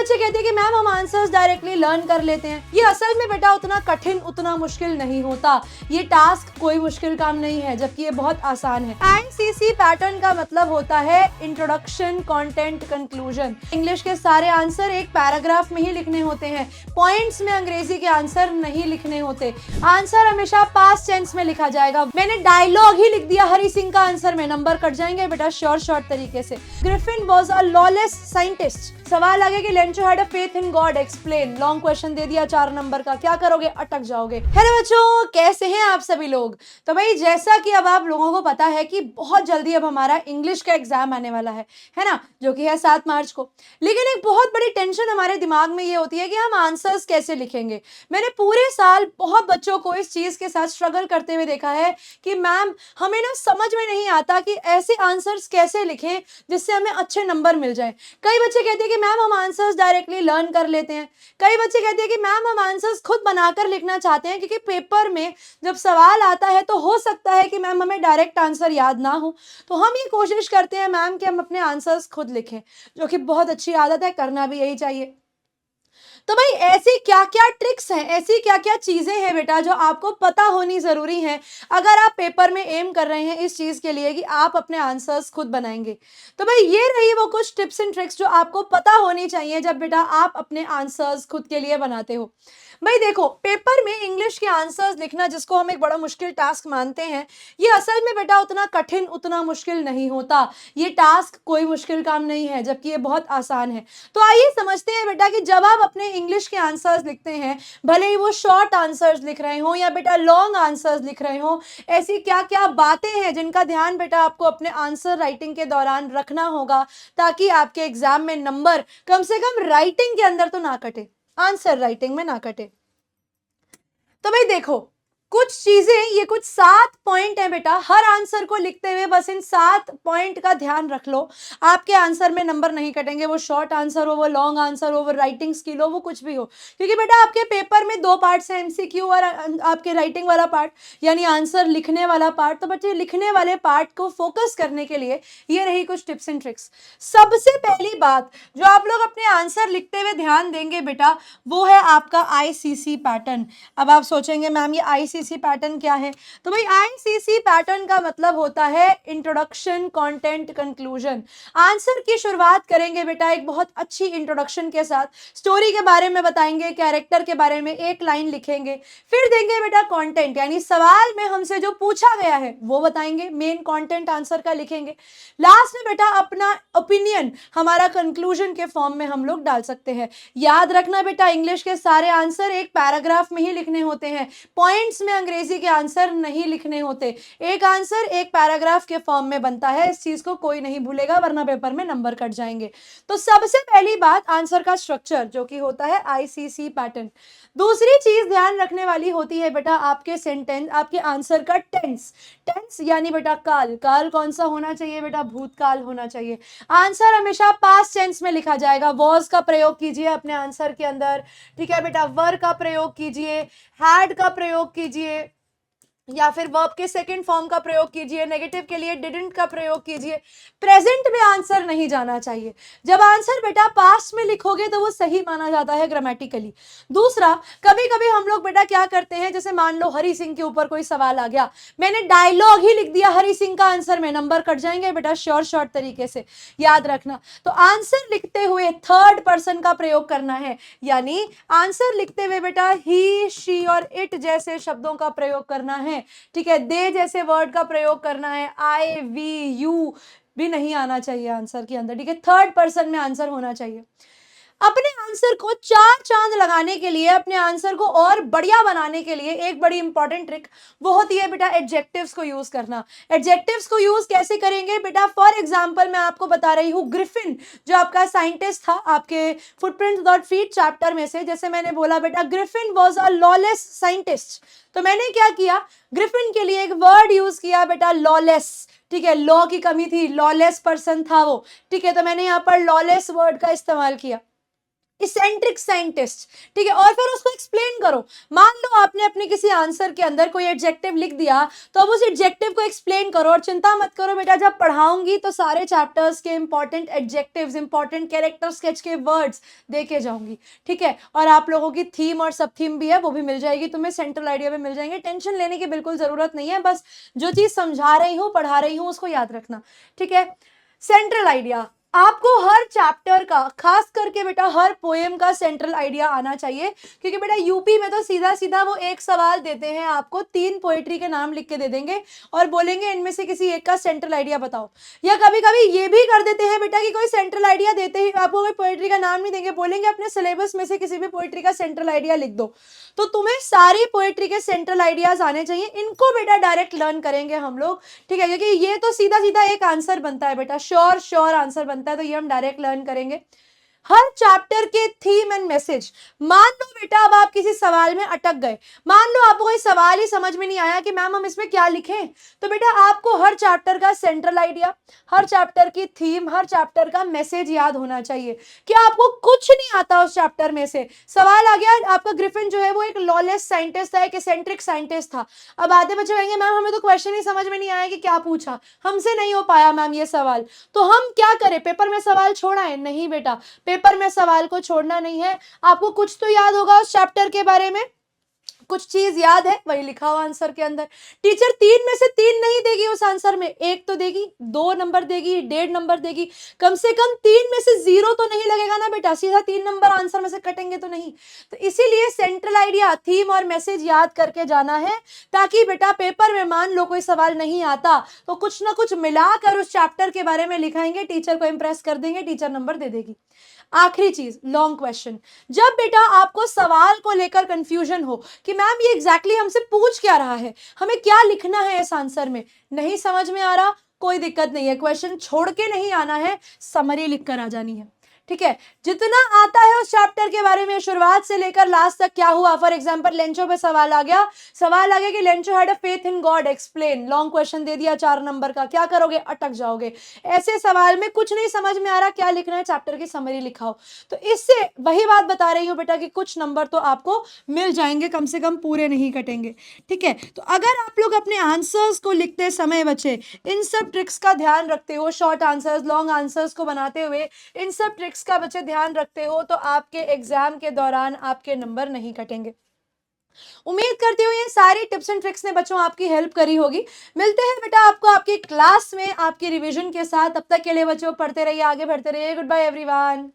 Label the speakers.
Speaker 1: बच्चे कहते हैं कि मैम हम आंसर्स डायरेक्टली लर्न कर लेते हैं। ये असल में बेटा उतना कठिन उतना मुश्किल नहीं होता। ये टास्क कोई मुश्किल काम नहीं है, जबकि ये बहुत आसान है। आईसीसी पैटर्न का मतलब होता है इंट्रोडक्शन, कंटेंट, कंक्लूजन। इंग्लिश के सारे आंसर एक पैराग्राफ में ही लिखने होते हैं। पॉइंट्स में अंग्रेजी के आंसर नहीं लिखने होते। आंसर हमेशा पास्ट टेंस में लिखा जाएगा। मैंने डायलॉग ही लिख दिया हरी सिंह का आंसर में, नंबर कट जाएंगे बेटा शॉर्ट तरीके से। Griffin was a lawless scientist. सवाल आगे कि Lencho had a faith in God, explain. Long question दे दिया 4 नंबर का, क्या करोगे? अटक जाओगे। हेलो बच्चों, कैसे हैं आप सभी लोग? तो भाई जैसा कि अब आप लोगों को पता है कि बहुत जल्दी अब हमारा इंग्लिश का एग्जाम आने वाला है ना, जो कि है 7 मार्च को। लेकिन एक बहुत बड़ी टेंशन हमारे दिमाग में ये होती है कि हम आंसर्स कैसे लिखेंगे। मैंने पूरे साल बहुत बच्चों को इस चीज के साथ स्ट्रगल करते हुए देखा है कि मैम हमें ना समझ में नहीं आता कि ऐसे आंसर्स कैसे लिखें जिससे हमें अच्छे नंबर मिल जाए। कई बच्चे कहते हैं कि मैम हम आंसर्स डायरेक्टली लर्न कर लेते हैं। कई बच्चे कहते हैं कि मैम हम आंसर्स खुद बनाकर लिखना चाहते हैं, क्योंकि पेपर में जब सवाल आता है तो हो सकता है कि मैम हमें डायरेक्ट आंसर याद ना हो, तो हम ये कोशिश करते हैं मैम कि हम अपने आंसर्स खुद लिखें, जो कि बहुत अच्छी आदत है, करना भी यही चाहिए। तो भाई ऐसी क्या क्या ट्रिक्स हैं, ऐसी क्या क्या चीजें हैं बेटा जो आपको पता होनी जरूरी है अगर आप पेपर में एम कर रहे हैं इस चीज के लिए कि आप अपने आंसर्स खुद बनाएंगे। तो भाई ये रही वो कुछ टिप्स एंड ट्रिक्स जो आपको पता होनी चाहिए जब बेटा आप अपने आंसर्स खुद के लिए बनाते हो। भाई देखो, पेपर में इंग्लिश के आंसर्स लिखना, जिसको हम एक बड़ा मुश्किल टास्क मानते हैं, ये असल में बेटा उतना कठिन उतना मुश्किल नहीं होता। ये टास्क कोई मुश्किल काम नहीं है, जबकि ये बहुत आसान है। तो आइए समझते हैं बेटा कि जब आप अपने इंग्लिश के आंसर्स लिखते हैं, भले ही वो शॉर्ट आंसर्स लिख रहे हो या बेटा लॉन्ग आंसर्स लिख रहे हो, ऐसी क्या क्या बातें हैं जिनका ध्यान बेटा आपको अपने आंसर राइटिंग के दौरान रखना होगा, ताकि आपके एग्जाम में नंबर कम से कम राइटिंग के अंदर तो ना कटे, आंसर राइटिंग में ना कटे। तो भाई देखो, कुछ चीजें, ये कुछ 7 पॉइंट है बेटा। हर आंसर को लिखते हुए बस इन 7 पॉइंट का ध्यान रख लो, आपके आंसर में नंबर नहीं कटेंगे। वो शॉर्ट आंसर हो, वो लॉन्ग आंसर हो, वो राइटिंग स्किल हो, वो कुछ भी हो, क्योंकि बेटा आपके पेपर में 2 पार्ट्स हैं, एमसीक्यू और आपके राइटिंग वाला पार्ट, यानी आंसर लिखने वाला पार्ट। तो बच्चे लिखने वाले पार्ट को फोकस करने के लिए ये रही कुछ टिप्स एंड ट्रिक्स। सबसे पहली बात जो आप लोग अपने आंसर लिखते हुए ध्यान देंगे बेटा, वो है आपका आईसीसी पैटर्न। अब आप सोचेंगे मैम ये आईसीसी पैटर्न क्या है? तो भाई आईसीसी पैटर्न का मतलब होता है इंट्रोडक्शन, कंटेंट, कंक्लूजन। आंसर की शुरुआत करेंगे बेटा एक बहुत अच्छी इंट्रोडक्शन के साथ, स्टोरी के बारे में बताएंगे, कैरेक्टर के बारे में एक लाइन लिखेंगे, फिर देंगे बेटा कंटेंट, यानी सवाल में हमसे जो पूछा गया है वो बताएंगे, मेन कंटेंट आंसर का लिखेंगे। लास्ट में बेटा अपना ओपिनियन हमारा कंक्लूजन के फॉर्म में हम लोग डाल सकते हैं। याद रखना बेटा, इंग्लिश के सारे आंसर एक पैराग्राफ में ही लिखने होते हैं। पॉइंट्स में अंग्रेजी के आंसर नहीं लिखने होते। एक आंसर एक पैराग्राफ के फॉर्म में बनता है, इस चीज को कोई नहीं भूलेगा, वरना पेपर में नंबर कट जाएंगे। तो सबसे पहली बात आंसर का स्ट्रक्चर, जो कि होता है आईसीसी पैटर्न। दूसरी चीज ध्यान रखने वाली होती है बेटा आपके सेंटेंस, आपके आंसर का टेंस। टेंस यानी बेटा काल। काल कौन सा होना चाहिए बेटा? भूतकाल होना चाहिए। आंसर हमेशा पास्ट टेंस में लिखा जाएगा। वॉज का प्रयोग कीजिए अपने आंसर के अंदर, ठीक है बेटा। वर का प्रयोग कीजिए, हैड का प्रयोग कीजिए, या फिर वर्ब के सेकंड फॉर्म का प्रयोग कीजिए। नेगेटिव के लिए डिडंट का प्रयोग कीजिए। प्रेजेंट में आंसर नहीं जाना चाहिए। जब आंसर बेटा पास्ट में लिखोगे तो वो सही माना जाता है ग्रामेटिकली। दूसरा, कभी कभी हम लोग बेटा क्या करते हैं, जैसे मान लो हरी सिंह के ऊपर कोई सवाल आ गया, मैंने डायलॉग ही लिख दिया हरी सिंह का आंसर में, नंबर कट जाएंगे बेटा शॉर्ट तरीके से। याद रखना, तो आंसर लिखते हुए थर्ड पर्सन का प्रयोग करना है, यानी आंसर लिखते हुए बेटा ही, शी और इट जैसे शब्दों का प्रयोग करना है, ठीक है। दे जैसे वर्ड का प्रयोग करना है। आई, वी, यू भी नहीं आना चाहिए आंसर के अंदर, ठीक है। थर्ड पर्सन में आंसर होना चाहिए। अपने आंसर को 4 चांद लगाने के लिए, अपने आंसर को और बढ़िया बनाने के लिए एक बड़ी इंपॉर्टेंट ट्रिक वो होती है बेटा एडजेक्टिव्स को यूज करना। एडजेक्टिव्स को यूज कैसे करेंगे बेटा? फॉर एग्जांपल मैं आपको बता रही हूँ, ग्रिफिन जो आपका साइंटिस्ट था आपके फुटप्रिंट्स विदाउट फीट चैप्टर में से, जैसे मैंने बोला बेटा Griffin was a lawless scientist, तो मैंने क्या किया, ग्रिफिन के लिए एक वर्ड यूज किया बेटा लॉलेस, ठीक है। लॉ की कमी थी, लॉलेस पर्सन था वो, ठीक है। तो मैंने यहाँ पर लॉलेस वर्ड का इस्तेमाल किया। इसेंट्रिक साइंटिस्ट, ठीक है। और फिर उसको एक्सप्लेन करो। मान लो आपने अपने किसी आंसर के अंदर कोई एडजेक्टिव लिख दिया, तो अब उस एडजेक्टिव को एक्सप्लेन करो। और चिंता मत करो बेटा, जब पढ़ाऊंगी तो सारे चैप्टर्स के important adjectives, important character sketch के वर्ड्स देके जाऊंगी, ठीक है। और आप लोगों की थीम और सब थीम भी है, वो भी मिल जाएगी तुम्हें, सेंट्रल आइडिया भी मिल जाएंगे। टेंशन लेने की बिल्कुल जरूरत नहीं है, बस जो चीज समझा रही हूँ, पढ़ा रही हूँ, उसको याद रखना, ठीक है। सेंट्रल आइडिया, आपको हर चैप्टर का, खास करके बेटा हर पोएम का सेंट्रल आइडिया आना चाहिए। क्योंकि बेटा यूपी में तो सीधा सीधा वो एक सवाल देते हैं आपको, 3 पोएट्री के नाम लिख के दे देंगे और बोलेंगे इनमें से किसी एक का सेंट्रल आइडिया बताओ। या कभी कभी ये भी कर देते हैं बेटा कि कोई सेंट्रल आइडिया देते ही आपको कोई पोएट्री का नाम नहीं देंगे, बोलेंगे अपने सिलेबस में से किसी भी पोएट्री का सेंट्रल आइडिया लिख दो। तो तुम्हें सारी पोएट्री के सेंट्रल आइडियाज आने चाहिए, इनको बेटा डायरेक्ट लर्न करेंगे हम लोग, ठीक है। क्योंकि ये तो सीधा सीधा एक आंसर बनता है बेटा, श्योर श्योर आंसर बनता है, तो ये हम डायरेक्ट लर्न करेंगे। हर चैप्टर के थीम एंड मैसेज, मान लो बेटा अब आप किसी सवाल में अटक गए, मान लो आपको कोई सवाल ही समझ में नहीं आया कि मैम हम इसमें क्या लिखें, तो बेटा आपको हर चैप्टर का सेंट्रल आइडिया, हर चैप्टर की थीम, हर चैप्टर का मैसेज याद होना चाहिए। क्या आपको कुछ नहीं आता उस चैप्टर में से, सवाल आ गया आपका ग्रिफिन जो है वो एक लॉलेस साइंटिस्ट था, एक एसेंट्रिक साइंटिस्ट था। अब आधे बच्चे कहेंगे मैम हमें तो क्वेश्चन ही समझ में नहीं आया कि क्या पूछा, हमसे नहीं हो पाया मैम ये सवाल, तो हम क्या करें, पेपर में सवाल छोड़ा है? नहीं बेटा, पेपर में सवाल को छोड़ना नहीं है। आपको कुछ तो याद होगा उस चैप्टर के बारे में, कुछ चीज याद है, वही लिखा हुआ आंसर के अंदर। टीचर 3 में से 3 नहीं देगी उस आंसर में, 1 तो देगी, 2 नंबर देगी, 1.5 नंबर देगी, कम से कम 3 में से 0 तो नहीं लगेगा ना बेटा, सीधा 3 नंबर आंसर में से कटेंगे तो नहीं। तो इसीलिए सेंट्रल आइडिया, थीम और मैसेज याद करके जाना है, ताकि बेटा पेपर में मान लो कोई सवाल नहीं आता तो कुछ ना कुछ मिलाकर उस चैप्टर के बारे में लिखाएंगे, टीचर को इंप्रेस कर देंगे, टीचर नंबर दे देगी। आखिरी चीज, लॉन्ग क्वेश्चन। जब बेटा आपको सवाल को लेकर कंफ्यूजन हो कि मैम ये एग्जैक्टली हमसे पूछ क्या रहा है, हमें क्या लिखना है इस आंसर में, नहीं समझ में आ रहा, कोई दिक्कत नहीं है, क्वेश्चन छोड़ के नहीं आना है, समरी लिखकर आ जानी है, ठीक है। जितना आता है उस चैप्टर के बारे में, शुरुआत से लेकर लास्ट तक क्या हुआ। फॉर एग्जांपल लेंचो पे सवाल आ गया कि Lencho had a faith in God, explain, long question दे दिया 4 नंबर का, क्या करोगे, अटक जाओगे। ऐसे सवाल में कुछ नहीं समझ में आ रहा क्या लिखना है, चैप्टर की समरी लिखाओ। तो इससे वही बात बता रही हूं बेटा कि कुछ नंबर तो आपको मिल जाएंगे, कम से कम पूरे नहीं कटेंगे, ठीक है। तो अगर आप लोग अपने आंसर्स को लिखते समय बच्चे इन सब ट्रिक्स का ध्यान रखते हो, शॉर्ट आंसर्स, लॉन्ग आंसर्स को बनाते हुए इन सब ट्रिक्स का बच्चे ध्यान रखते हो, तो आपके एग्जाम के दौरान आपके नंबर नहीं कटेंगे। उम्मीद करती हूँ ये सारी टिप्स एंड ट्रिक्स ने बच्चों आपकी हेल्प करी होगी। मिलते हैं बेटा आपको आपकी क्लास में आपकी रिवीजन के साथ, तब तक के लिए बच्चों पढ़ते रहिए, आगे बढ़ते रहिए। Goodbye everyone.